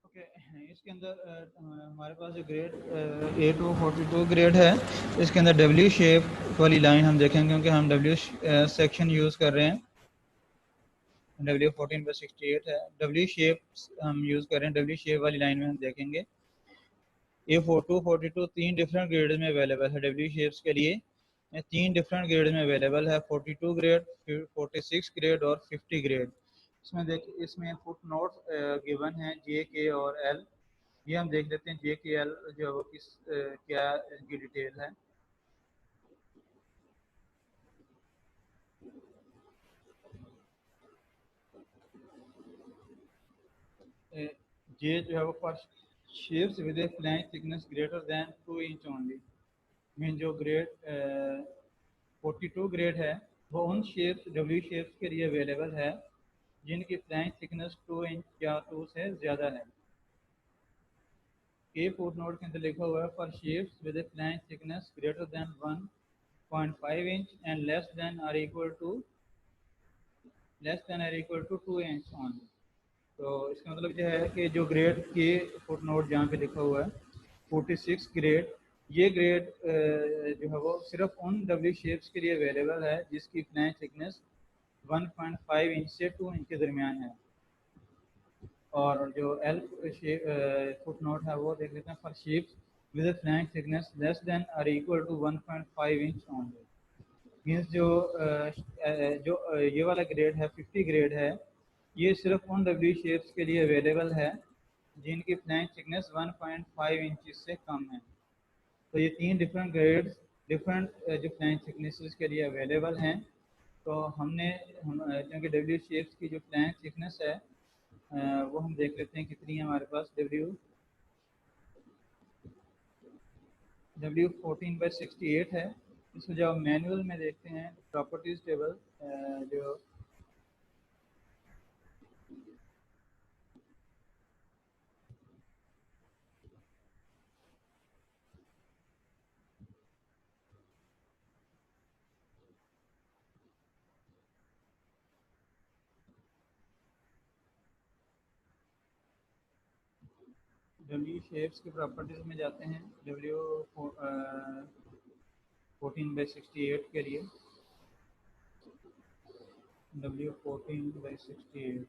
Okay, इसके अंदर हमारे पास जो ग्रेड A242 ग्रेड है, इसके अंदर डब्ल्यू शेप वाली लाइन हम देखेंगे क्योंकि हम डब्ल्यू सेक्शन यूज़ कर रहे हैं। W14/68 है, डब्ल्यू शेप हम यूज़ कर रहे हैं, डब्ल्यू शेप वाली लाइन में हम देखेंगे। A4242 तीन डिफरेंट ग्रेड में अवेलेबल है डब्ल्यू शेप्स के लिए। ये तीन डिफरेंट ग्रेड में अवेलेबल है, 42 ग्रेड, 46 ग्रेड और 50 ग्रेड। इसमें फुट नोट गिवन है जे के और एल। ये हम देख लेते हैं जे के एल जो है वो क्या इनकी डिटेल है। जे जो है वो for shapes with A flange thickness greater than 2 inch only. Mean जो ग्रेड 42 ग्रेड है वो उन शेप्स डब्ल्यू शेप्स के लिए अवेलेबल है जिनकी फ्लैंज थिकनेस 2 इंच या 2 से ज़्यादा है। के फुट नोट के अंदर लिखा हुआ है for shapes with A flange thickness greater than 1.5 inch and less than और इक्वल टू 2 इंच ओनली। तो इसका मतलब यह है कि जो ग्रेड के फुट नोट जहाँ पे लिखा हुआ है 46 ग्रेड, ये ग्रेड जो है वो सिर्फ उन डब्ल्यू शेप्स के लिए अवेलेबल है जिसकी फ्लैंज थिकनेस 1.5 इंच से 2 इंच के दरमियान है। और जो एल फुट नोट है वो देख लेते हैं for shapes with flange thickness less than और equal to 1.5 inch only. Means ये वाला ग्रेड है 50 ग्रेड है, ये सिर्फ उन डब्ल्यू शेप्स के लिए अवेलेबल है जिनकी फ्लैंज थिकनेस 1.5 इंच से कम है। तो ये तीन डिफरेंट ग्रेड्स डिफरेंट जो फ्लैंज थिकनेसेस के लिए अवेलेबल हैं। तो क्योंकि डब्ल्यू शेप्स की जो फ्लैंज थिकनेस है वो हम देख लेते हैं कितनी है हमारे पास। W14/68 है। इसको जब हम मैनुअल में देखते हैं प्रॉपर्टीज टेबल जो डब्ल्यू शेप्स की प्रॉपर्टीज में जाते हैं W14/68 के लिए। W14/68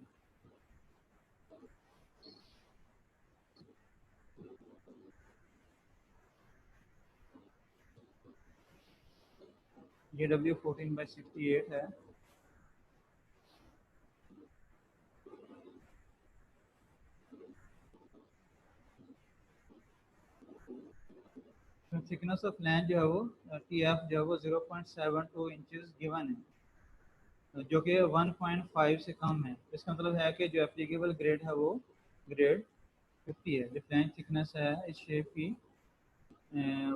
ये W14/68 है। थिकनेस ऑफ फ्लैंज जो है वो TF जो है वो 0.72 इंचेस गिवन है जो कि 1.5 से कम है। इसका मतलब है कि जो एप्लीकेबल ग्रेड है वो ग्रेड 50 है। जो फ्लैंज थिकनेस है इस शेप की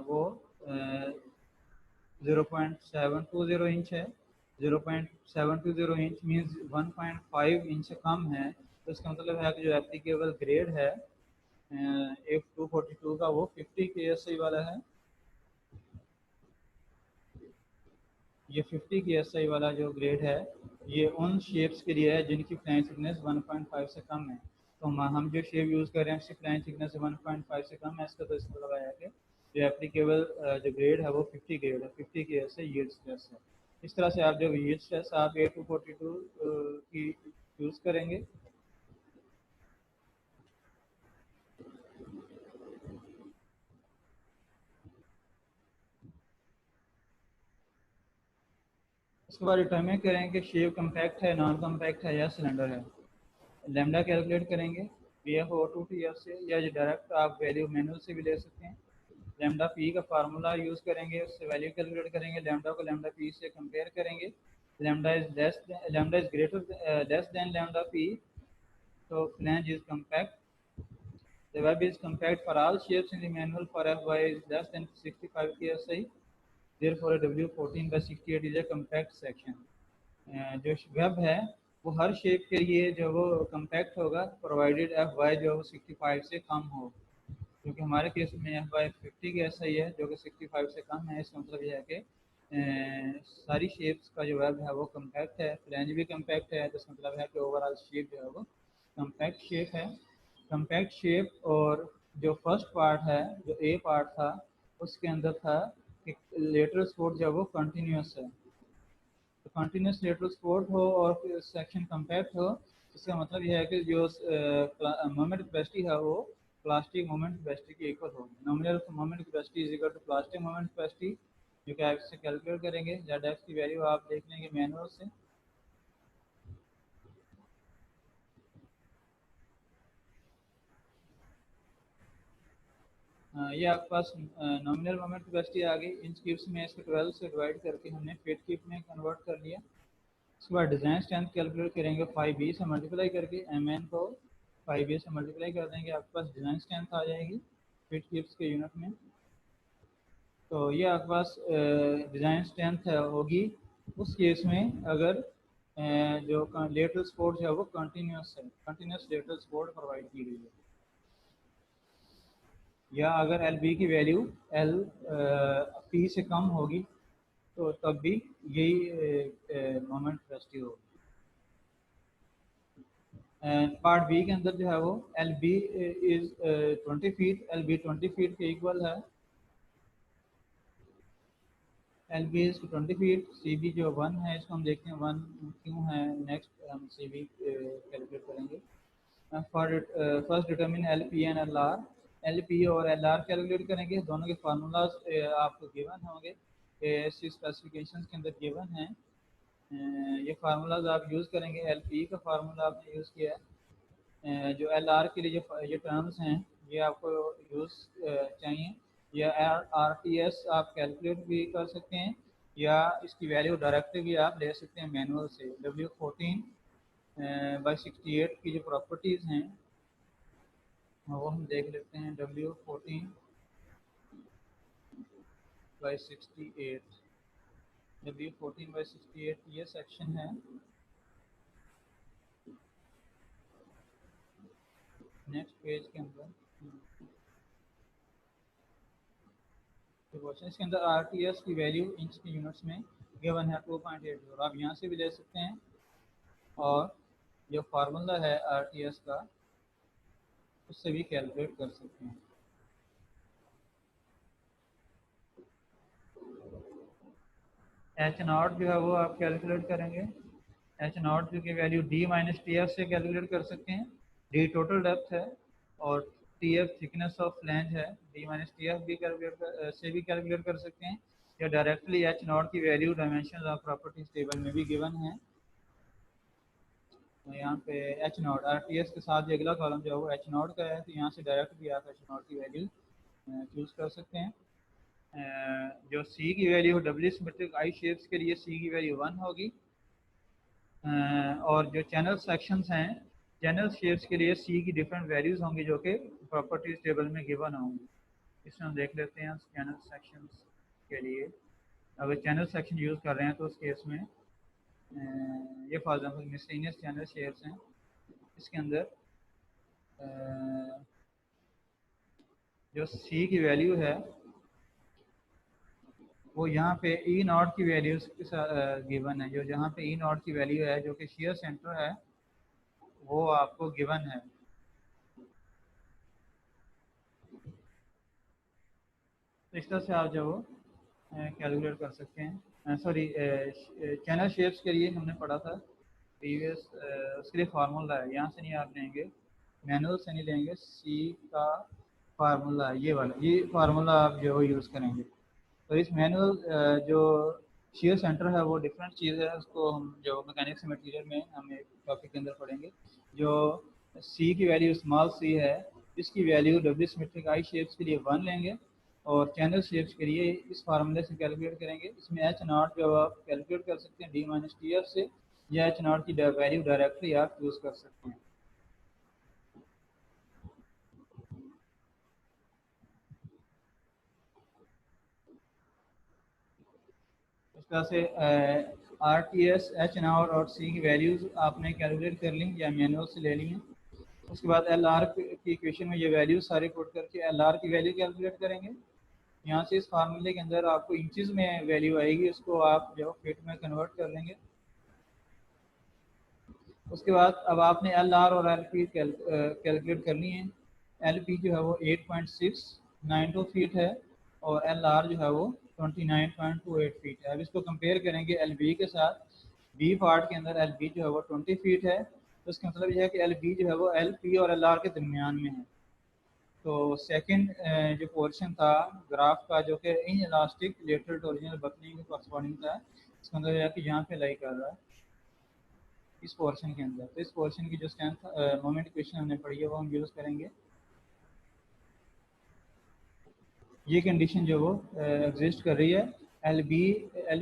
वो 0.720 इंच है। 0.720 इंच मीन्स 1.5 इंच से कम है। तो इसका मतलब है कि जो एप्लीकेबल ग्रेड है F242 का वो 50 KSI वाला है। ये 50 KSI वाला जो ग्रेड है ये उन शेप्स के लिए है जिनकी फ्लैंज थिकनेस 1.5 से कम है। तो हम जो शेप यूज़ कर रहे हैं उसकी फ्लैंज थिकनेस 1.5 से कम है। इसका तो इसका लगाया कि जो एप्लीकेबल जो ग्रेड है वो 50 ग्रेड है, 50 KSI यील्ड स्ट्रेस है। इस तरह से आप जो yield स्ट्रेस आप A242 की यूज़ करेंगे। उसके बाद डिटरमाइन करेंगे कि शेप कम्पैक्ट है, नॉन कम्पैक्ट है या सिलेंडर है। लैम्डा कैलकुलेट करेंगे BF/O2 से, या जो डायरेक्ट आप वैल्यू मैनुअल से भी ले सकते हैं। लैम्डा पी का फार्मूला यूज़ करेंगे, उससे वैल्यू कैलकुलेट करेंगे, लैम्डा को लैम्डा पी से कंपेयर करेंगे। Lambda is greater less than lambda P, so flange is compact. The web is compact for all shapes in the manual for Fy is less than 65 psi. Therefore, a W14 by 68 is a compact section. जो web है वो हर shape के लिए जो वो compact होगा, provided Fy जो वो 65 से कम हो, क्योंकि हमारे केस में Fy 50 के ऐसा ही है जो कि 65 से कम है। इसका मतलब यह है कि सारी शेप्स का जो वेब है वो कम्पैक्ट है, फ्लैंज भी कम्पैक्ट है, जिसका मतलब है कि ओवरऑल शेप जो है वो कम्पैक्ट शेप है। Compact shape. और जो फर्स्ट पार्ट है, जो ए पार्ट था, उसके अंदर था कि लेटरल सपोर्ट जो है वो कंटिन्यूस है। तो कंटिन्यूस लेटरल सपोर्ट हो और सेक्शन कम्पैक्ट हो, इसका मतलब यह है कि जो मोमेंट कैपेसिटी है वो प्लास्टिक मोमेंट कैपेसिटी के इक्वल होगी। Nominal moment capacity is equal to plastic moment capacity, जो कि आप इससे कैलकुलेट करेंगे। जेड एक्स की वैल्यू आप देख लेंगे मैनुअल से। ये आपके पास नॉमिनल मोमेंट कैपेसिटी आ गई इंच क्यूब्स में, इसको 12 से डिवाइड करके हमने फीट क्यूब में कन्वर्ट कर लिया। उसके बाद डिज़ाइन स्ट्रेंथ कैलकुलेट करेंगे 5b से मल्टीप्लाई करके, mn को 5b से मल्टीप्लाई कर देंगे, आपके पास डिज़ाइन स्ट्रेंथ आ जाएगी फीट क्यूब्स के यूनिट में। तो ये आपके पास डिज़ाइन स्ट्रेंथ होगी उस केस में अगर जो लेटरल सपोर्ट है वो कंटिन्यूस है, कंटिन्यूस लेटरल सपोर्ट प्रोवाइड की गई है। या अगर एल बी की वैल्यू एल पी से कम होगी तो तब भी यही मोमेंट कैपेसिटी होगी। पार्ट बी के अंदर जो है वो L B is 20 feet, L B 20 feet के इक्वल है। L B is 20 feet, C B जो 1 है, इसको हम देखते हैं 1 क्यों है। नेक्स्ट हम सी बी कैलकुलेट करेंगे। For first determine L P and L R. L P और एल आर कैलकुलेट करेंगे, दोनों के फार्मूलाज आपको गिवन होंगे, सी स्पेसिफिकेशन के अंदर गिवन है। ये फार्मूलाज आप यूज़ करेंगे। एल पी का फार्मूला आपने यूज़ किया है। जो एल आर के लिए जो ये टर्म्स हैं ये आपको यूज़ चाहिए। या आर टी एस आप कैलकुलेट भी कर सकते हैं, या इसकी वैल्यू डायरेक्टली भी आप ले सकते हैं मैनुअल से। W14 बाई 68 की जो प्रॉपर्टीज़ हैं वो हम देख लेते हैं। W14 बाई 68, W14 बाई 68 ये सेक्शन है। नेक्स्ट पेज के अंदर क्वेश्चन इसके अंदर आर टी एस की वैल्यू इंच की यूनिट्स में गिवन है 2.80। आप यहाँ से भी ले सकते हैं, और जो फार्मूला है आर टी एस का उससे भी कैलकुलेट कर सकते हैं। एच नॉट जो है वो आप कैलकुलेट करेंगे। एच नॉट जो की value D minus T F से कैलकुलेट कर सकते हैं। डी टोटल डेप्थ है और T F thickness of flange है। डी माइनस टी एफ भी कैलकुलेट से भी कैलकुलेट कर सकते हैं, या डायरेक्टली एच नॉट की value dimension of properties table में भी गिवन है। तो यहाँ पे H not R T S के साथ जो अगला कॉलम जो है वो एच नॉट का है, तो यहाँ से डायरेक्ट भी आप एच नॉट की वैल्यू चूज़ कर सकते हैं। जो सी की वैल्यू डब्ल्यू सिमेट्रिक आई शेप्स के लिए सी की वैल्यू 1 होगी। और जो चैनल सेक्शंस हैं चैनल शेप्स के लिए सी की डिफरेंट वैल्यूज़ होंगी जो कि प्रॉपर्टीज टेबल में गिवन होंगी। इसमें हम देख लेते हैं चैनल सेक्शंस के लिए। अगर चैनल सेक्शन यूज़ कर रहे हैं तो उस केस में ये for example miscellaneous channel shapes हैं। इसके अंदर जो सी की वैल्यू है वो यहाँ पे ई नॉट की वैल्यूज के साथ गिवन है। जो जहाँ पे ई नॉट की वैल्यू है जो कि शेयर सेंटर है वो आपको गिवन है। तो इस तरह से आप जो कैलकुलेट कर सकते हैं। सॉरी चैनल शेप्स के लिए हमने पढ़ा था प्रीवियस, उसके लिए फार्मूला है, यहाँ से नहीं आप लेंगे, मैनुअल से नहीं लेंगे, सी का फार्मूला है ये वाला, ये फार्मूला आप जो यूज़ करेंगे। तो इस मैनुअल जो शेयर सेंटर है वो डिफरेंट चीज़ है, उसको हम जो मैकेनिक्स मटेरियल में हम एक टॉपिक के अंदर पढ़ेंगे। जो सी की वैल्यू स्मॉल सी है, इसकी वैल्यू डब्ल्यू सिमेट्रिक आई शेप्स के लिए 1 लेंगे और चैनल शेप्स के लिए इस फार्मूले से कैलकुलेट करेंगे। इसमें एच नॉट जो आप कैलकुलेट कर सकते हैं डी माइनस टी एफ से, या एच नॉट की वैल्यू डायरेक्टली आप यूज़ कर सकते हैं। इस तरह से R T S H not और सी की वैल्यूज़ आपने कैलकुलेट कर ली या मैनुअल से ले ली हैं। उसके बाद एल आर की इक्वेशन में ये वैल्यू सारे पुट करके एल आर की वैल्यू कैलकुलेट करेंगे। यहाँ से इस फार्मूले के अंदर आपको इंचज़ में वैल्यू आएगी, उसको आप जो फीट में कन्वर्ट कर लेंगे। उसके बाद अब आपने एल आर और एल पी कैलकुलेट करनी है। एल पी जो है वो 8.692 फीट है और एल आर जो है वो 29.28 फीट है। अब इसको कंपेयर करेंगे एल बी के साथ। बी पार्ट के अंदर एल बी जो है वो 20 फीट है, तो इसका मतलब यह है कि एल बी जो है वो एल पी और एल आर के दरमियान में है। तो सेकंड जो पोर्शन था ग्राफ का, जो कि inelastic lateral torsional buckling के कॉरस्पॉन्डिंग था, इसका मतलब यह है कि यहाँ पे लाई कर रहा है इस पोर्शन के अंदर। तो इस पोर्शन की जो स्ट्रेंथ मोमेंट इक्वेशन हमने पढ़ी है वो हम यूज़ करेंगे। ये कंडीशन जो वो एग्जिस्ट कर रही है एल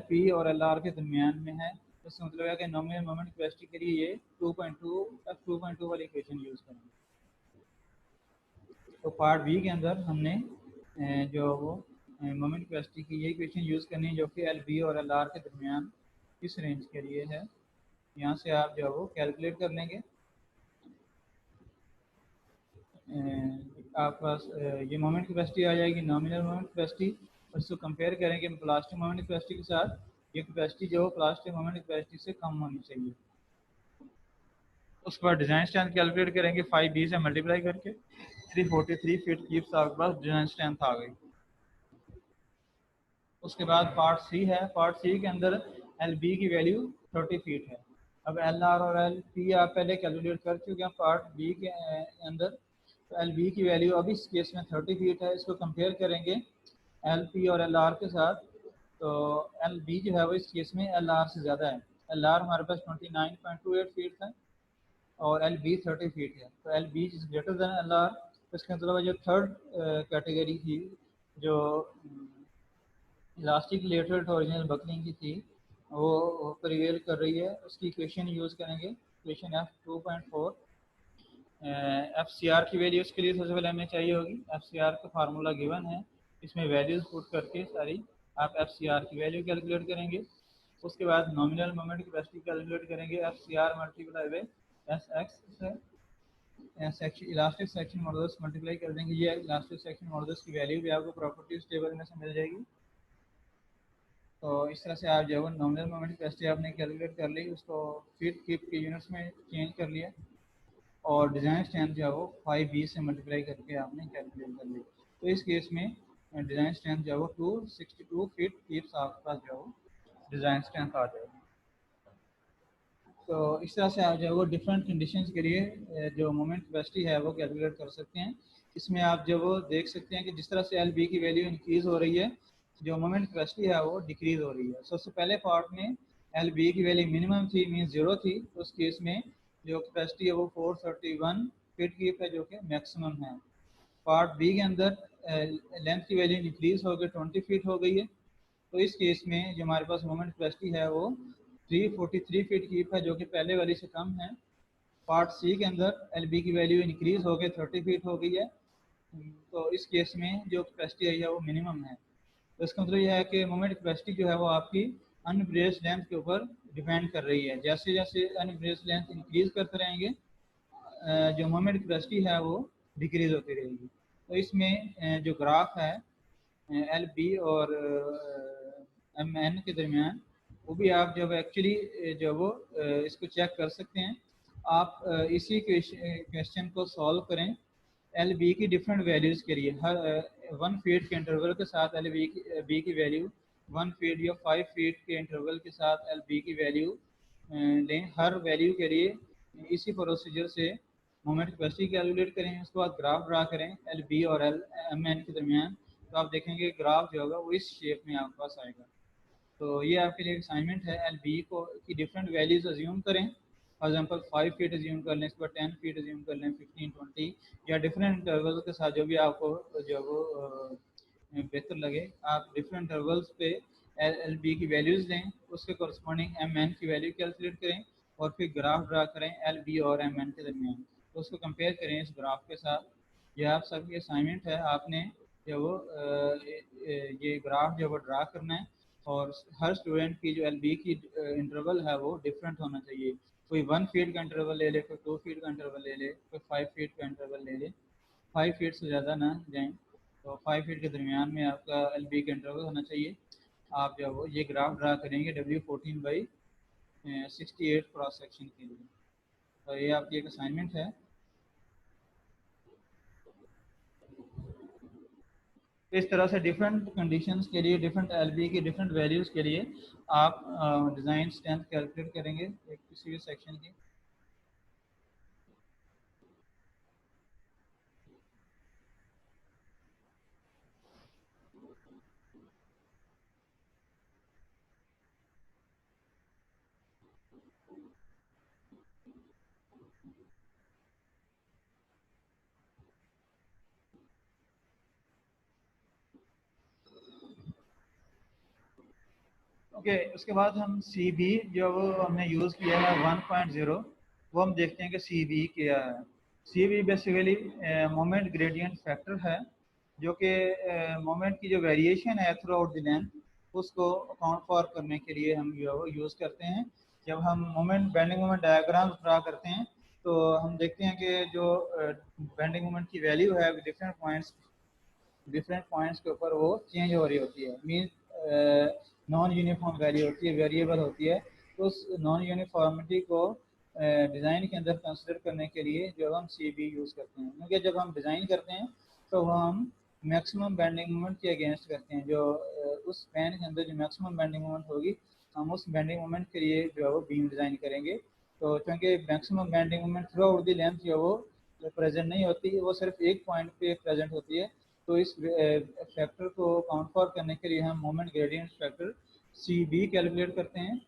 पी और एल आर के दरमियान में है, तो इसका मतलब है कि नॉमिनल मोमेंट कैपेसिटी के लिए ये 2.2 वाली इक्वेशन यूज़ करेंगे। तो पार्ट बी के अंदर हमने जो वो मोमेंट कैपेसिटी की ये इक्वेशन यूज़ करनी है, जो कि एल बी और एल आर के दरमियान इस रेंज के लिए है। यहाँ से आप जो वो कैलकुलेट कर लेंगे। आपके पास ये मोमेंट कैपेसिटी आ जाएगी, नॉमिनल मोमेंट कैपेसिटी, और इसको कंपेयर करेंगे प्लास्टिक मोमेंट कैपेसिटी के साथ। ये कैपेसिटी जो प्लास्टिक मोमेंट कैपेसिटी से कम होनी चाहिए। उसके बाद डिज़ाइन स्ट्रेंथ कैलकुलेट करेंगे 5b से मल्टीप्लाई करके 343 फीट कीप्स आपके पास डिज़ाइन स्ट्रेंथ आ गई। उसके बाद पार्ट सी है। पार्ट सी के अंदर एल बी की वैल्यू 30 फीट है। अब एल आर और एल पी आप पहले कैलकुलेट कर चुके हैं पार्ट बी के अंदर। तो एल बी की वैल्यू अभी इस केस में 30 फीट है। इसको कंपेयर करेंगे एल पी और एल आर के साथ। तो एल बी जो है वो इस केस में एल आर से ज़्यादा है। एल आर हमारे पास 29.28 फीट है और एल बी 30 फीट है। तो L B is greater than L R. तो इसका मतलब जो थर्ड कैटेगरी थी, जो elastic lateral torsional buckling की थी, वो प्रिवेल कर रही है। उसकी इक्वेशन यूज़ करेंगे, equation F 2.4। F C R की वैल्यू उसके लिए सबसे पहले हमें चाहिए होगी। एफ सी आर का फार्मूला गिवन है, इसमें वैल्यूज पुट करके सारी आप एफ सी आर की वैल्यू कैलकुलेट करेंगे। उसके बाद नॉमिनल मोमेंट कैपेसिटी कैलकुलेट करेंगे F C R multiply by S X से। Section elastic section modulus multiply कर देंगे, ये इलास्टिक सेक्शन मॉडल्स की वैल्यू भी आपको प्रॉपर्टीज टेबल में से मिल जाएगी। तो इस तरह से आप जो है नॉमिनल मोमेंट कैपेसिटी आपने कैलकुलेट कर ली, उसको फीट कीप के यूनिट्स में चेंज कर लिया और डिज़ाइन स्ट्रेंथ जो है वो 5b से मल्टीप्लाई करके आपने कैलकुलेट कर ली। तो इस केस में डिज़ाइन स्ट्रेंथ जो है वो 262 फीट कीप्स आपके पास जो है वो डिज़ाइन स्ट्रेंथ आ जाएगी। तो इस तरह से आप जो है वो डिफरेंट कंडीशंस के लिए जो मोमेंट कैपेसिटी है वो कैलकुलेट कर सकते हैं। इसमें आप जो वो देख सकते हैं कि जिस तरह से एल बी की वैल्यू इंक्रीज़ हो रही है, जो मोमेंट कैपेसिटी है वो डिक्रीज़ हो रही है। सबसे पहले पार्ट में एल बी की वैल्यू मिनिमम थी, मीन 0 थी। उस केस में जो कैपेसिटी है वो 431 फीट की है, जो कि मैक्सिमम है। पार्ट बी के अंदर लेंथ की वैल्यू इंक्रीज होकर 20 फीट हो गई है। तो इस केस में जो हमारे पास मोमेंट कैपेसिटी है वो 343 फीट की है, जो कि पहले वाली से कम है। पार्ट सी के अंदर एल बी की वैल्यू इंक्रीज होकर 30 फीट हो गई है। तो इस केस में जो कैपेसिटी आई है वो मिनिमम है। तो इसका मतलब यह है कि मोमेंट कैपेसिटी जो है वो आपकी अनब्रेस्ड लेंथ के ऊपर डिपेंड कर रही है। जैसे जैसे अनब्रेस्ड लेंथ इंक्रीज करते रहेंगे, जो मोमेंट कैपेसिटी है वो डिक्रीज होती रहेगी। तो इसमें जो ग्राफ है एल बी और एम एन के दरमियान, वो भी आप जब एक्चुअली जो वो इसको चेक कर सकते हैं। आप इसी क्वेश्चन को सॉल्व करें एल बी की डिफरेंट वैल्यूज़ के लिए। हर 1 फीट के इंटरवल के साथ एल बी की वैल्यू 1 फीट या 5 फीट के इंटरवल के साथ एल बी की वैल्यू लें। हर वैल्यू के लिए इसी प्रोसीजर से मोमेंट कैपेसिटी कैलकुलेट करें, उसके बाद ग्राफ ड्रा करें एल बी और एल एम एन के दरमियान। तो आप देखेंगे ग्राफ जो होगा वो इस शेप में आपके पास आएगा। तो ये आपके लिए असाइनमेंट है। एल बी को की डिफरेंट वैल्यूज अज्यूम करें। फॉर एग्जांपल 5 फीट अज्यूम कर लें, इसके बाद 10 फीट अज्यूम कर लें, 15, 20 या डिफरेंट इंटरवल के साथ जो भी आपको जो वो बेहतर लगे। आप डिफरेंट इंटरवल्स पे एल बी की वैल्यूज़ लें, उसके कॉरस्पॉन्डिंग एम एन की वैल्यू कैलकुलेट करें और फिर ग्राफ ड्रा करें एल बी और एम एन के दरमियान। तो उसको कंपेयर करें इस ग्राफ के साथ। यह आप सबकी असाइनमेंट है। आपने जो वो ये ग्राफ जो वो ड्रा करना है और हर स्टूडेंट की जो एल बी की इंटरवल है वो डिफरेंट होना चाहिए। कोई 1 फीट का इंटरवल ले ले, कोई 2 फीट का इंटरवल ले ले, कोई 5 फीट का इंटरवल ले ले। 5 फीट से ज़्यादा ना जाएं। तो 5 फीट के दरमियान में आपका एल बी का इंटरवल होना चाहिए। आप जो वो ये ग्राफ ड्रा करेंगे W14/68 क्रॉस सेक्शन के लिए। तो ये आपकी एक असाइनमेंट है। इस तरह से डिफरेंट कंडीशंस के लिए, डिफरेंट एल बी की डिफरेंट वैल्यूज़ के लिए आप डिज़ाइन स्ट्रेंथ कैलकुलेट करेंगे एक किसी भी सेक्शन की। ओके, उसके बाद हम सी बी जो वो हमने यूज़ किया है 1.0, वो हम देखते हैं कि सी बी क्या है। C B basically moment gradient factor है, जो कि मोमेंट की जो वेरिएशन है थ्रू आउट द लेंथ, उसको अकाउंट फॉर करने के लिए हम जो यूज़ करते हैं। जब हम moment bending moment diagram draw करते हैं तो हम देखते हैं कि जो बेंडिंग मोमेंट की वैल्यू है डिफरेंट पॉइंट्स के ऊपर वो चेंज हो रही होती है। मीन नॉन यूनिफॉर्म वैल्यू होती है, वेरिएबल होती है। तो उस नॉन यूनिफॉर्मिटी को डिज़ाइन के अंदर कंसिडर करने के लिए जो हम सी बी यूज़ करते हैं, क्योंकि जब हम डिज़ाइन करते हैं तो हम मैक्सिमम बेंडिंग मोमेंट के अगेंस्ट करते हैं। जो उस पैन के अंदर जो मैक्सिमम बेंडिंग मोमेंट होगी, हम उस बेंडिंग मोमेंट के लिए जो है वो बीम डिज़ाइन करेंगे। तो क्योंकि maximum bending moment through out the length जो वो प्रेजेंट नहीं होती, वो सिर्फ एक पॉइंट पे प्रेजेंट होती है। तो इस फैक्टर को काउंट फॉर करने के लिए हम moment gradient factor C B calculate करते हैं।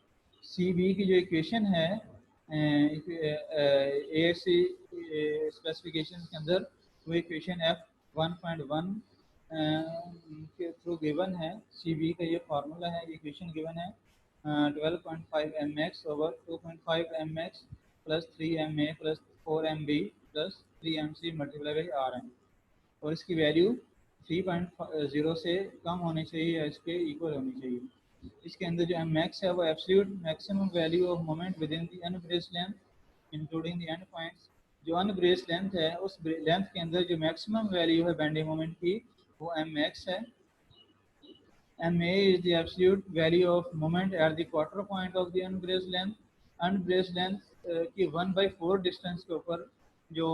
सी बी की जो इक्वेशन है ए सी स्पेसिफिकेशन के अंदर, वो इक्वेशन एफ 1.1 के थ्रू गिवन है। सी बी का ये फार्मूला है, इक्वेशन गिवन है 12.5 M X over 2.5 M X plus 3 M A plus 4 M B plus 3 M C multiply by R M. और इसकी वैल्यू 3.0 से कम होनी चाहिए या इसके इक्वल होनी चाहिए। इसके अंदर जो एम मैक्स है वो absolute maximum value of moment within the unbraced length including the end points. जो अनब्रेस्ड लेंथ है उस लेंथ के अंदर जो मैक्सिमम वैल्यू है बेंडिंग मोमेंट की, वो एम मैक्स है। M A is the absolute value of moment at the quarter point of the unbraced length. Unbraced length की 1/4 डिस्टेंस के ऊपर जो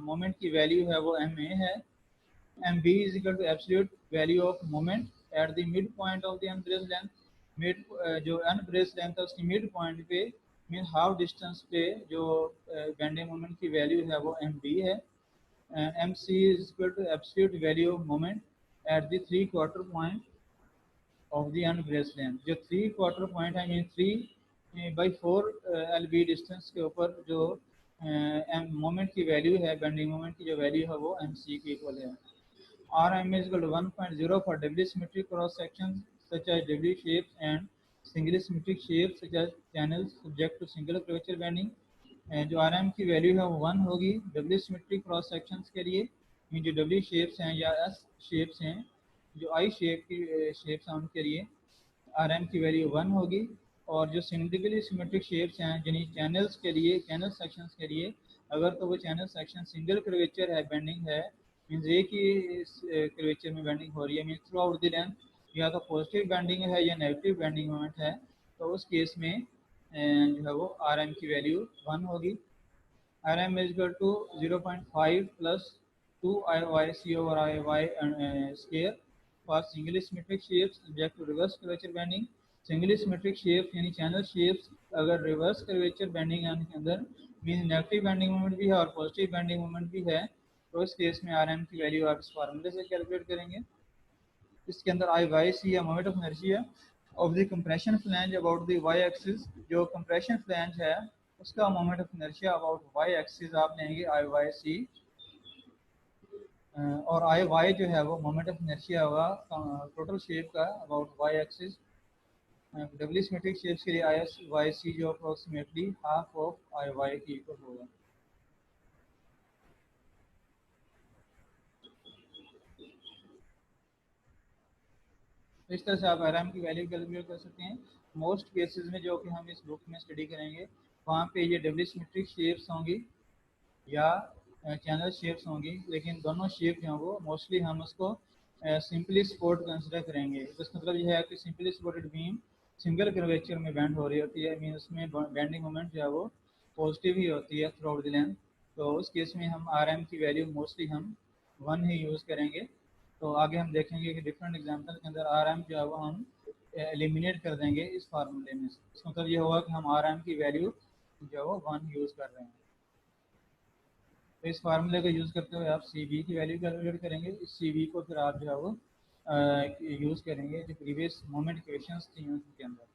मोमेंट की वैल्यू है वो एम ए है। mb is equal to absolute value of moment at the midpoint of the unbraced length। Mid जो unbraced length है उसकी मिड पॉइंट पे, मीन हाफ डिस्टेंस पे जो बेंडिंग मोमेंट की वैल्यू है वो एम बी है। M C is equal to absolute value of moment at the 3/4 point of the unbraced length. जो 3/4 पॉइंट है, मीन 3/4 एल बी डिस्टेंस के ऊपर जो मोमेंट की वैल्यू है, बेंडिंग मोमेंट की जो वैल्यू है वो एम सी की इक्वल है। Rm is equal to 1.0 for doubly symmetric cross sections such as W shapes and singly symmetric shapes such as channels subject to single curvature bending। जो Rm की value है वो 1 होगी W symmetric cross sections के लिए। जो W shapes हैं या एस शेप्स हैं, जो आई शेप की शेप्स हैं उनके लिए Rm की वैल्यू 1 होगी। और जो सिमेट्रिकली सिमेट्रिक शेप्स हैं जिन्हें चैनल्स के लिए, चैनल सेक्शंस के लिए, अगर तो वो चैनल सेक्शन सिंगल कर्वेचर है, बेंडिंग है, मीन्स एक ही कर्वेचर में बेंडिंग हो रही है, means through out the length, या तो पॉजिटिव बेंडिंग है या नेगेटिव बेंडिंग मोमेंट है, तो उस केस में जो है वो आर एम की वैल्यू 1 होगी। R M is equal to 0.5 plus 2 I Y C over I Y square. For single symmetric shapes subject to reverse curvature bending. Single symmetric shapes यानी चैनल शेप्स अगर reverse curvature bending के अंदर mean negative bending moment भी है और positive bending moment भी है, तो इस केस में आर एम की वैल्यू आप इस फार्मूले से कैलकुलेट करेंगे। इसके अंदर आई वाई सी या moment of inertia of the compression flange about the Y axis, जो कंप्रेशन फ्लैंज है उसका moment of inertia about Y axis आप लेंगे आई वाई सी, और आई वाई जो है वो मोमेंट ऑफ इनर्शिया होगा टोटल शेप का about Y axis. Doubly symmetric shapes के लिए आई एस वाई सी जो approximately half of I Y की इक्वल होगा। तो इस तरह से आप आराम की वैल्यू कैलकुलेट कर सकते हैं। मोस्ट केसेस में जो कि हम इस बुक में स्टडी करेंगे वहाँ पे ये डबली सिमेट्रिक शेप्स होंगी या चैनल शेप्स होंगी, लेकिन दोनों शेप जो हैं वो मोस्टली हम उसको सिंपली सपोर्ट कंसिडर करेंगे। इसका मतलब ये है कि simply supported beam single curvature में बैंड हो रही होती है, मीन उसमें बैंडिंग मोमेंट जो है वो पॉजिटिव ही होती है थ्रू आउट द लेंथ। तो उस केस में हम आर एम की वैल्यू मोस्टली हम 1 ही यूज़ करेंगे। तो आगे हम देखेंगे कि डिफरेंट एग्जाम्पल के अंदर आर एम जो है वो हम एलिमिनेट कर देंगे इस फार्मूले में। इसका मतलब ये होगा कि हम आर एम की वैल्यू जो है वो 1 यूज़ कर रहे हैं। तो इस फार्मूले को यूज़ करते हुए आप सी बी की वैल्यू कैलकुलेट करेंगे। इस सी बी को फिर आप जो है वो यूज़ करेंगे जो प्रीवियस मोमेंट इक्वेशंस थी उनके अंदर।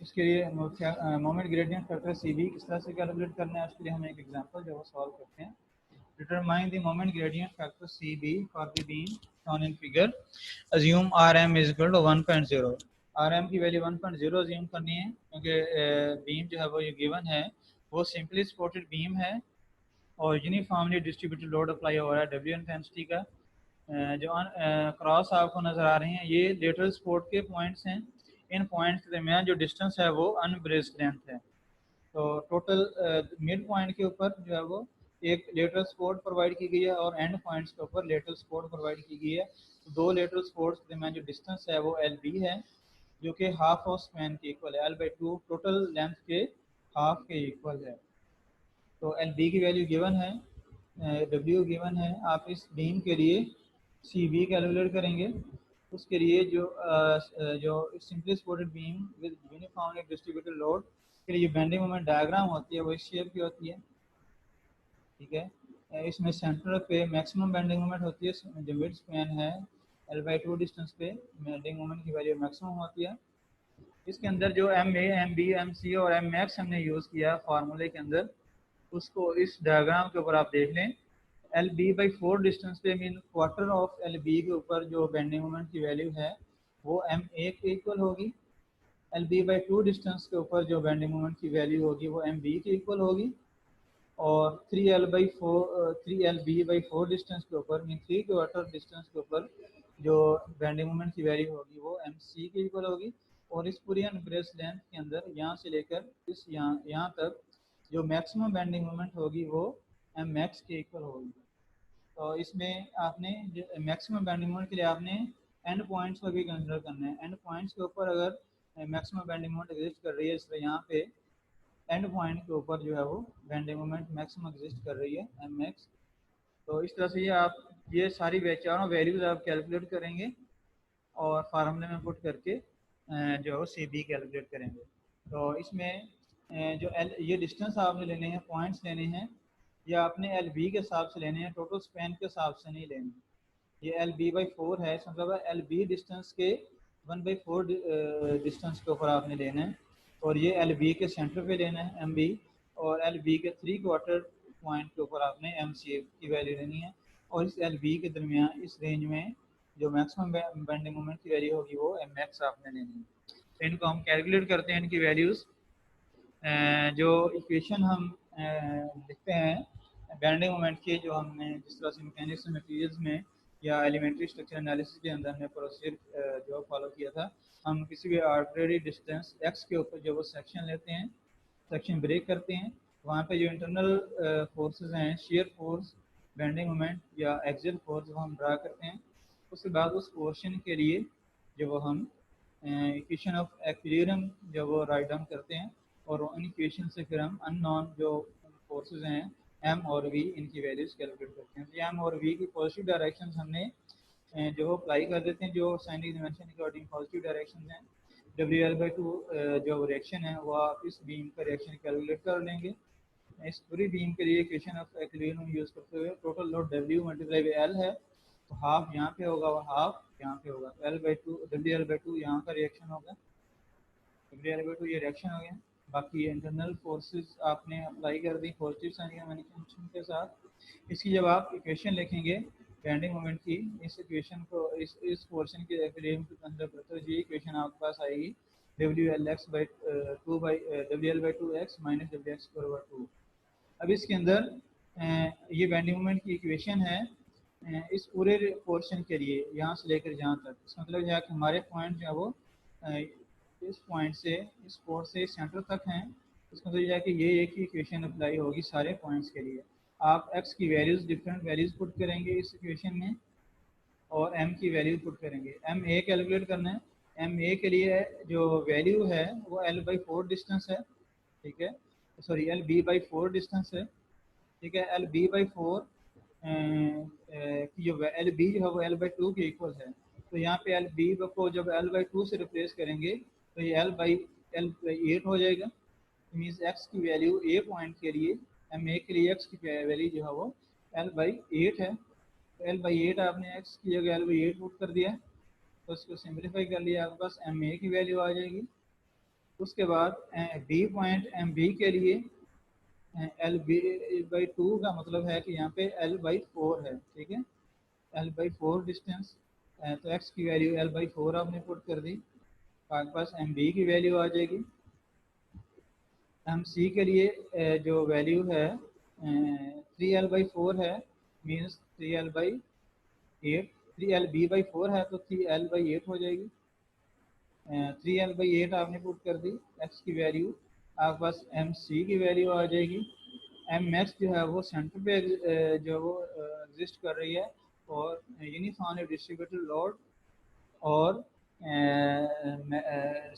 इसके लिए moment gradient factor C B किस तरह से कैलकुलेट करना है उसके लिए हम एक एग्जांपल जो है सॉल्व करते हैं। Determine the moment gradient factor C B for the beam shown in figure. Assume R M is equal to 1.0। R M की वैल्यू 1.0 अज्यूम करनी है क्योंकि बीम जो है वो ये गिवन है वो सिंपली सपोर्टेड बीम है और यूनिफॉर्मली डिस्ट्रीब्यूटेड लोड अप्लाई हो रहा है डब्ल्यू इंटेंसिटी का। जो क्रॉस आपको नज़र आ रहे हैं ये लेटरल सपोर्ट के पॉइंट्स हैं। इन पॉइंट्स के दरमियान जो डिस्टेंस है वो अनब्रेस्ड लेंथ है। तो टोटल मिड पॉइंट के ऊपर जो है वो एक लेटरल सपोर्ट प्रोवाइड की गई है और एंड पॉइंट्स के ऊपर लेटरल सपोर्ट प्रोवाइड की गई है। तो दो लेटरल सपोर्ट्स के दरमियान जो डिस्टेंस है वो एल बी है जो कि हाफ ऑफ स्पैन के इक्वल है, L/2 टोटल लेंथ के हाफ के इक्वल है। तो एल बी की वैल्यू गिवन है, डब्ल्यू गिवन है। आप इस बीम के लिए सी बी कैलकुलेट करेंगे। उसके लिए जो simply supported beam with uniformly distributed load के लिए जो बेंडिंग मोमेंट डायग्राम होती है वो इस शेप की होती है, ठीक है। इसमें सेंटर पे मैक्सिमम बेंडिंग मोमेंट होती है, जो मिड स्पैन है L/2 डिस्टेंस पे बेंडिंग मोमेंट की वैल्यू मैक्सिमम होती है। इसके अंदर जो M A M B M C और एम मैक्स हमने यूज़ किया फार्मूले के अंदर उसको इस डायग्राम के ऊपर आप देख लें। एल बी बाई 4 डिस्टेंस पे mean quarter of L B के ऊपर जो बेंडिंग मोमेंट की वैल्यू है वो एम ए के इक्वल होगी। एल बी बाई 2 डिस्टेंस के ऊपर जो बेंडिंग मोमेंट की वैल्यू होगी वो एम बी के इक्वल होगी। और 3 एल बी बाई 4 डिस्टेंस के ऊपर मीन 3 क्वार्टर डिस्टेंस के ऊपर जो बेंडिंग मोमेंट की वैल्यू होगी वो एम सी के इक्वल होगी। और इस पूरी अनब्रेस लेंथ के अंदर यहाँ से लेकर इस यहाँ तक जो मैक्सिमम बेंडिंग मोमेंट होगी वो एम मैक्स के इक्वल होगी। तो इसमें आपने मैक्सिमम बेंडिंग मोमेंट के लिए आपने एंड पॉइंट्स को भी कंसिडर करना है। एंड पॉइंट्स के ऊपर अगर मैक्सिमम बेंडिंग मोमेंट एग्जिस्ट कर रही है, इसलिए यहाँ पे एंड पॉइंट के ऊपर जो है वो बेंडिंग मोमेंट मैक्सिमम एग्जिस्ट कर रही है एम मैक्स। तो इस तरह से ये आप ये सारी चारों वैल्यूज आप कैलकुलेट करेंगे और फार्मूले में पुट करके जो है सी बी कैलकुलेट करेंगे। तो इसमें जो एल ये डिस्टेंस आपने लेने हैं, पॉइंट्स लेने हैं, ये आपने एल बी के हिसाब से लेने हैं, टोटल स्पैन के हिसाब से नहीं लेने। ये एल बी बाई 4 है, इसका मतलब एल बी डिस्टेंस के 1/4 डिस्टेंस के ऊपर आपने लेना है। और ये एल बी के सेंटर पे लेना है एम बी, और एल बी के 3 क्वार्टर पॉइंट के ऊपर आपने एम सी की वैल्यू लेनी है। और इस एल बी के दरमियान इस रेंज में जो मैक्सिमम बेंडिंग मोमेंट की वैल्यू होगी वो एम एक्स आपने लेनी है। तो इनको हम कैलकुलेट करते हैं इनकी वैल्यूज़। जो इक्वेशन हम लिखते हैं बेंडिंग मोमेंट के, जो हमने जिस तरह से मैकेनिक्स मटेरियल्स में या एलिमेंट्री स्ट्रक्चर एनालिसिस के अंदर हमने प्रोसीजर जो फॉलो किया था, हम किसी भी आर्बिट्रेरी डिस्टेंस एक्स के ऊपर जो वो सेक्शन लेते हैं, सेक्शन ब्रेक करते हैं, वहाँ पे जो इंटरनल फोर्सेस हैं, शेयर फोर्स, बेंडिंग मोमेंट या एक्सियल फोर्स, वो हम ड्रा करते हैं। उसके बाद उस पोर्शन के लिए जो वो हम इक्वेशन ऑफ एक्विलिब्रियम जो वो राइट डाउन करते हैं और उन इक्वेशन से फिर हम अननोन जो फोर्सेस हैं एम और वी, इनकी वैल्यूज कैलकुलेट करते हैं। तो एम और वी की पॉजिटिव डायरेक्शन हमने जो वो अप्लाई कर देते हैं, जो साइनिक डिमेंशन अकॉर्डिंग पॉजिटिव डायरेक्शन हैं। WL/2 जो रिएक्शन है वो आप इस बीम का रिएक्शन कैलकुलेट कर लेंगे। इस पूरी बीम के लिए इक्वेशन ऑफ एक्विलिब्रियम यूज़ करते हुए total load W multiply by L है, तो हाफ यहाँ पे होगा और हाफ यहाँ पे होगा, तो L/2 WL/2 यहाँ का रिएक्शन होगा, WL/2 ये रिएक्शन हो गया। बाकी इंटरनल फोर्सेस आपने अप्लाई कर दी पॉजिटिव साइन या मैनिपुलेशन के साथ। इसकी जब आप इक्वेशन लिखेंगे बेंडिंग मोमेंट की, इस इक्वेशन को इस पोर्शन के एक्विलिब्रियम को कंसीडर करते हुए ये इक्वेशन आपके पास आएगी WL/2x माइनस WX/2। अब इसके अंदर ये बेंडिंग मोमेंट की इक्वेशन है इस पूरे पोर्शन के लिए, यहाँ से लेकर जहाँ तक, इसका मतलब है कि हमारे पॉइंट जो है वो इस पॉइंट से इस पोर्ट से सेंटर तक हैं। इसका मतलब यह है कि ये एक ही इक्वेशन अप्लाई होगी सारे पॉइंट्स के लिए। आप x की वैल्यूज़ डिफरेंट वैल्यूज़ पुट करेंगे इस इक्वेशन में और m की वैल्यू पुट करेंगे। ma कैलकुलेट करना है। ma के लिए जो वैल्यू है वो L/4 डिस्टेंस है, ठीक है, सॉरी LB/4 डिस्टेंस है, ठीक है। LB/4 की जो LB जो है वो L/2 के इक्वल है, तो यहाँ पे LB को जब L/2 से रिप्लेस करेंगे तो ये L/8 हो जाएगा। मीन्स x की वैल्यू a पॉइंट के लिए ma के लिए x की वैल्यू जो है वो L/8 है, तो L/8 आपने x की जगह L/8 पुट कर दिया, तो उसको सिंप्लीफाई कर लिया, आपके पास ma की वैल्यू आ जाएगी। उसके बाद b पॉइंट mb के लिए L/2 का मतलब है कि यहाँ पे L/4 है, ठीक है, L/4 डिस्टेंस, तो x की वैल्यू L/4 आपने पुट कर दी, आपके पास mb की वैल्यू आ जाएगी। mc के लिए जो वैल्यू है 3L/4 है, मीन्स 3L/8, 3LB/4 है तो 3L/8 हो जाएगी। 3L/8 आपने पुट कर दी, x की वैल्यू, आपके पास mc की वैल्यू आ जाएगी। mx जो है वो सेंटर पे जो वो एग्जिस्ट कर रही है, और यूनिफॉर्मली डिस्ट्रीब्यूटेड लोड और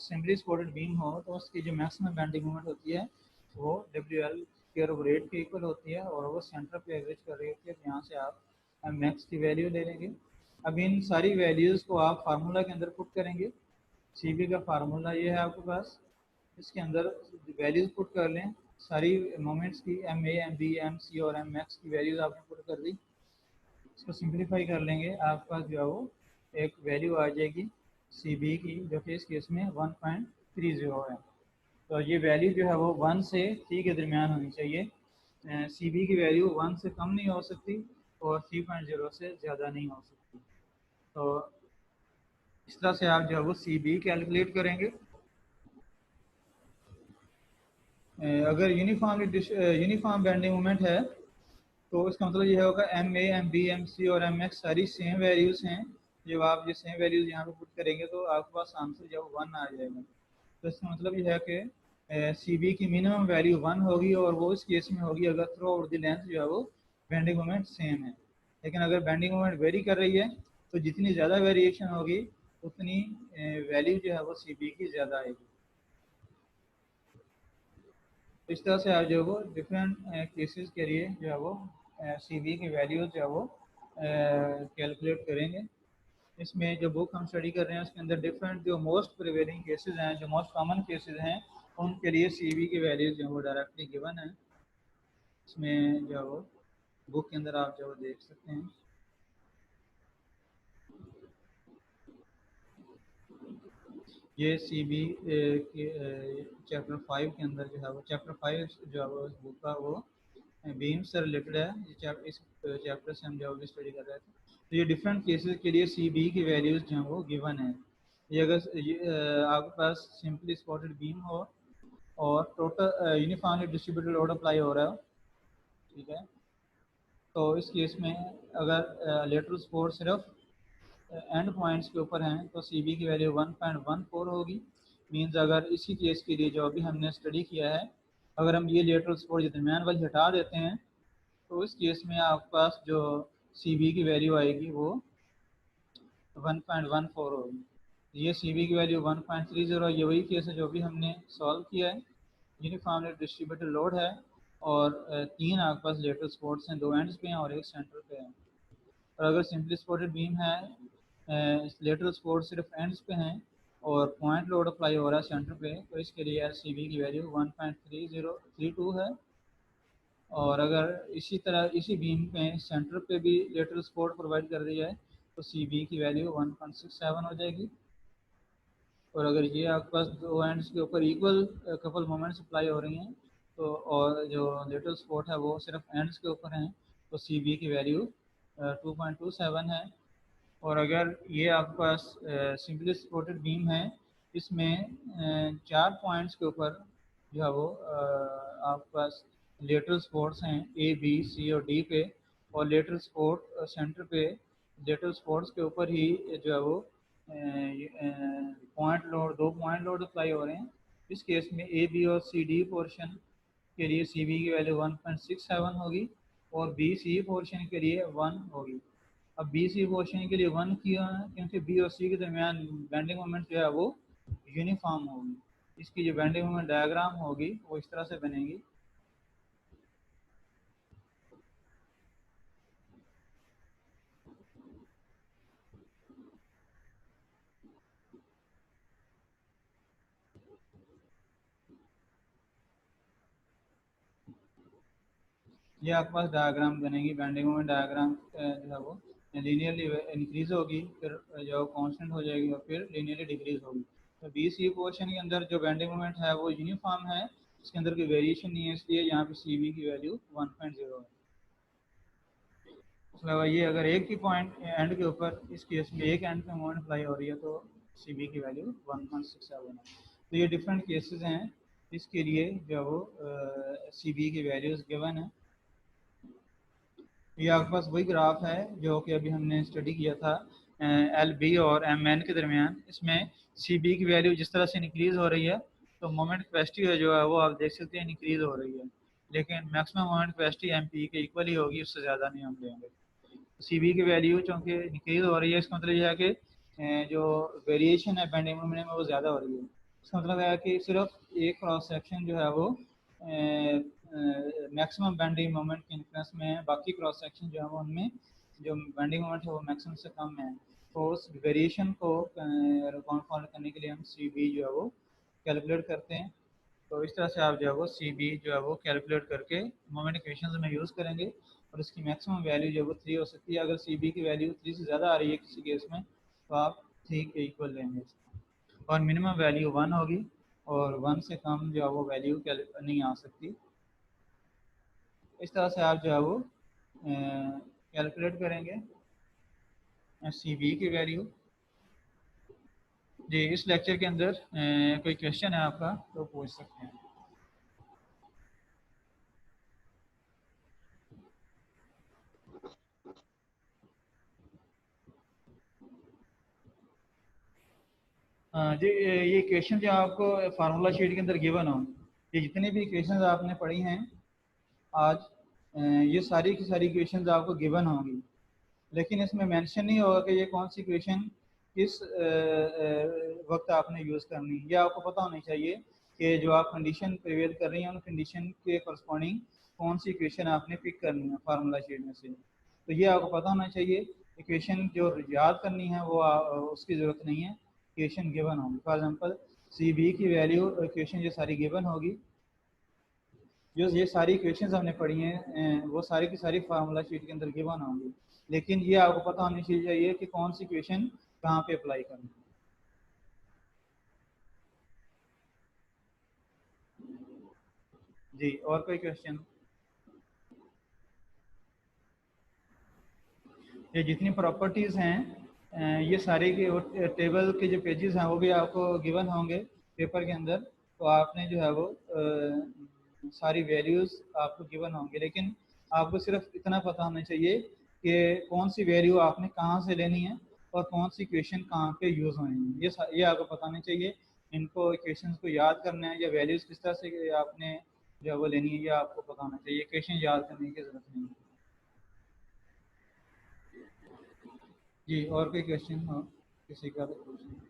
सिंपली सपोर्टेड बीम हो तो उसकी जो मैक्सिमम बेंडिंग मोमेंट होती है वो WL स्क्वायर ओवर 8 के इक्वल होती है, और वो सेंटर पे एग्जिस्ट कर रही होती है। यहाँ से आप mx की वैल्यू ले लेंगे। अब इन सारी वैल्यूज़ को आप फार्मूला के अंदर पुट करेंगे। CB का फार्मूला ये है आपके पास, इसके अंदर वैल्यूज़ पुट कर लें सारी मोमेंट्स की, MA MB MC और MX की वैल्यूज़ आपने पुट कर दी। इसको सिंप्लीफाई कर लेंगे, आपके पास जो है वो एक वैल्यू आ जाएगी CB की, जो कि इस केस में 1.30 है। तो ये वैल्यू जो है वो 1 से 3 के दरमियान होनी चाहिए। CB की वैल्यू 1 से कम नहीं हो सकती और 3.0 से ज़्यादा नहीं हो सकती। तो इस तरह से आप जो है वो CB कैलकुलेट करेंगे। अगर यूनिफॉर्म बेंडिंग मोमेंट है तो इसका मतलब ये होगा MA MB MC और MX सारी सेम वैल्यूज़ हैं। जब आप ये सेम वैल्यूज़ यहाँ पे पुट करेंगे तो आपके पास आंसर जो 1 आ जाएगा। तो इसका मतलब ये है कि CB की मिनिमम वैल्यू 1 होगी, और वो इस केस में होगी अगर थ्रू आउट द लेंथ जो है वो बेंडिंग मोमेंट सेम है। लेकिन अगर बेंडिंग मोमेंट वेरी कर रही है तो जितनी ज़्यादा वेरिएशन होगी उतनी वैल्यू जो है वो CB की ज़्यादा आएगी। इस तरह से आप जो है वो डिफरेंट केसेस के लिए जो है वो CB की वैल्यूज जो है वो कैलकुलेट करेंगे। इसमें जो बुक हम स्टडी कर रहे हैं उसके अंदर डिफरेंट जो मोस्ट प्रिवेलिंग केसेस हैं, जो मोस्ट कॉमन केसेस हैं, उनके लिए CB की वैल्यूज जो है वो डायरेक्टली गिवन है। इसमें जो है वो बुक के अंदर आप जो है देख सकते हैं। ये CB के चैप्टर 5 के अंदर जो है वो चैप्टर 5 जो है वो बुक का वो बीम से रिलेटेड है। इस चैप्टर से हम जो स्टडी कर रहे थे, तो ये डिफरेंट केसेस के लिए CB की वैल्यूज जो हैं वो गिवन है। ये अगर आपके पास सिंपली स्पॉटेड बीम हो और total uniformly distributed load apply हो रहा है, ठीक है, तो इस केस में अगर लेटरल सपोर्ट सिर्फ एंड पॉइंट्स के ऊपर हैं तो CB की वैल्यू 1.14 होगी। मीन्स अगर इसी केस के लिए जो अभी हमने स्टडी किया है, अगर हम ये लेटरल सपोर्ट दरमियान वाली हटा देते हैं तो इस केस में आपके पास जो CB की वैल्यू आएगी वो 1.14 होगी। ये CB की वैल्यू 1.30, ये वही केस है जो भी हमने सॉल्व किया है। यूनिफॉर्मली डिस्ट्रीब्यूटेड लोड है और 3 आपके पास लेटरल सपोर्ट्स हैं, 2 एंड्स पे हैं और 1 सेंटर पे है। और अगर सिंपली सपोर्टेड बीम है, लेटरल सपोर्ट सिर्फ एंड्स पे हैं और पॉइंट लोड अप्लाई हो रहा है सेंटर पे, तो इसके लिए सी बी की वैल्यू 1.3032 है। और अगर इसी तरह इसी बीम पे सेंटर पे भी लेटरल सपोर्ट प्रोवाइड कर दिया है तो सी बी की वैल्यू 1.67 हो जाएगी। और अगर ये आपके पास दो एंड्स के ऊपर इक्वल कपल मोमेंट्स अप्लाई हो रही हैं तो, और जो लेटरल सपोर्ट है वो सिर्फ एंड्स के ऊपर हैं, तो सी बी की वैल्यू 2.27 है। और अगर ये आपके पास सिंपली सपोर्टेड बीम है, इसमें चार पॉइंट्स के ऊपर जो है वो आपके पास लेटरल सपोर्ट्स हैं ए बी सी और डी पे, और लेटरल सपोर्ट सेंटर पे लेटरल सपोर्ट्स के ऊपर ही जो है वो पॉइंट लोड, दो पॉइंट लोड अप्लाई हो रहे हैं। इस केस में ए बी और सी डी पोर्शन के लिए सी बी की वैल्यू 1.67 होगी और बी सी पोर्शन के लिए 1 होगी। अब बी सी पोर्शन के लिए 1 किया है क्योंकि बी और सी के दरमियान बेंडिंग मोमेंट जो है वो यूनिफॉर्म होगी। इसकी जो बेंडिंग मोमेंट डायग्राम होगी वो इस तरह से बनेगी। ये आपके पास डायग्राम बनेगी, बेंडिंग मोमेंट डायग्राम जो है वो लीनियरली इंक्रीज होगी, फिर जो कांस्टेंट हो जाएगी और फिर लीनियरली डिक्रीज होगी। तो बी सी पोर्शन के अंदर जो बेंडिंग मोमेंट है वो यूनिफॉर्म है, इसके अंदर कोई वेरिएशन नहीं है, इसलिए यहाँ पे सी बी की वैल्यू 1.0 है। उसके अलावा ये अगर एक ही पॉइंट एंड के ऊपर, इस केस में एक एंड पे मोमेंट अप्लाई हो रही है तो सी बी की वैल्यू 1.67 है। तो ये डिफरेंट केसेस हैं, इसके लिए जो वो सी बी की वैल्यूज गिवन है। ये आपके पास वही ग्राफ है जो कि अभी हमने स्टडी किया था एल बी और एम एन के दरमियान। इसमें सी बी की वैल्यू जिस तरह से इंक्रीज हो रही है तो मोमेंट कैपेसिटी है जो है वो आप देख सकते हैं इंक्रीज हो रही है, लेकिन maximum moment capacity M P के इक्वल ही होगी, उससे ज़्यादा नहीं हम लेंगे। सी बी की वैल्यू चूँकि इंक्रीज हो रही है, इसका मतलब यह है कि जो वेरिएशन है बेंडिंग मोमेंट में वो ज़्यादा हो रही है। इसका मतलब है कि सिर्फ एक क्रॉस सेक्शन जो है वो मैक्सिमम बेंडिंग मोमेंट के इन्फ्लुएंस में है, बाकी क्रॉस सेक्शन जो है वो उनमें जो बेंडिंग मोमेंट है वो मैक्सिमम से कम है। तो उस वेरिएशन को कॉन्फॉर्म करने के लिए हम सी बी जो है वो कैलकुलेट करते हैं। तो इस तरह से आप जो है वो सी बी जो है वो कैलकुलेट करके मोमेंट इक्वेशन में यूज़ करेंगे और इसकी मैक्सिमम वैल्यू जो है वो 3 हो सकती है। अगर सी बी की वैल्यू 3 से ज़्यादा आ रही है किसी केस में तो आप 3 के इक्वल लेंगे, और मिनिमम वैल्यू 1 होगी और 1 से कम जो है वो वैल्यू नहीं आ सकती। इस तरह से आप जो है वो कैलकुलेट करेंगे सी बी की वैल्यू। जी, इस लेक्चर के अंदर कोई क्वेश्चन है आपका तो पूछ सकते हैं। जी, ये क्वेश्चन जो आपको फार्मूला शीट के अंदर गिवन हो, ये जितनी भी क्वेश्चन आपने पढ़ी हैं आज, ये सारी की सारी क्वेश्चन आपको गिवन होंगी, लेकिन इसमें मेंशन नहीं होगा कि ये कौन सी क्वेश्चन किस वक्त आपने यूज़ करनी है। ये आपको पता होनी चाहिए कि जो आप कंडीशन प्रिवेल कर रही हैं उन कंडीशन के करस्पॉन्डिंग कौन सी क्वेश्चन आपने पिक करनी है फार्मूला शीट में से। तो ये आपको पता होना चाहिए। इक्वेशन जो याद करनी है वो उसकी ज़रूरत नहीं है, इक्वेशन गिवन होगी। फॉर एग्जांपल सी बी की वैल्यू इक्वेशन ये सारी गिवन होगी, जो ये सारी इक्वेशंस हमने पढ़ी हैं वो सारी की सारी फार्मूला शीट के अंदर गिवन होंगी, लेकिन ये आपको पता होनी चाहिए कि कौन सी इक्वेशन कहाँ पे अप्लाई करनी है। जी, और कोई क्वेश्चन? ये जितनी प्रॉपर्टीज़ हैं ये सारे के टेबल के जो पेजेस हैं वो भी आपको गिवन होंगे पेपर के अंदर। तो आपने जो है वो सारी वैल्यूज़ आपको गिवन होंगे, लेकिन आपको सिर्फ इतना पता होना चाहिए कि कौन सी वैल्यू आपने कहाँ से लेनी है और कौन सी इक्वेशन कहाँ पे यूज़ होनी है, ये आपको पता होना चाहिए। इनको इक्वेशंस को याद करना है या वैल्यूज़ किस तरह से आपने जो है वो लेनी है, ये आपको पता होना चाहिए। इक्वेशन याद करने की ज़रूरत नहीं है। जी, और कोई क्वेश्चन हो किसी का तो पूछिए।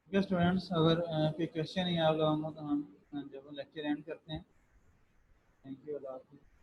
ठीक है स्टूडेंट्स, अगर कोई क्वेश्चन ही आप लोगों को तो हम जब लेक्चर एंड करते हैं। थैंक यू, अल्लाह हाफिज़।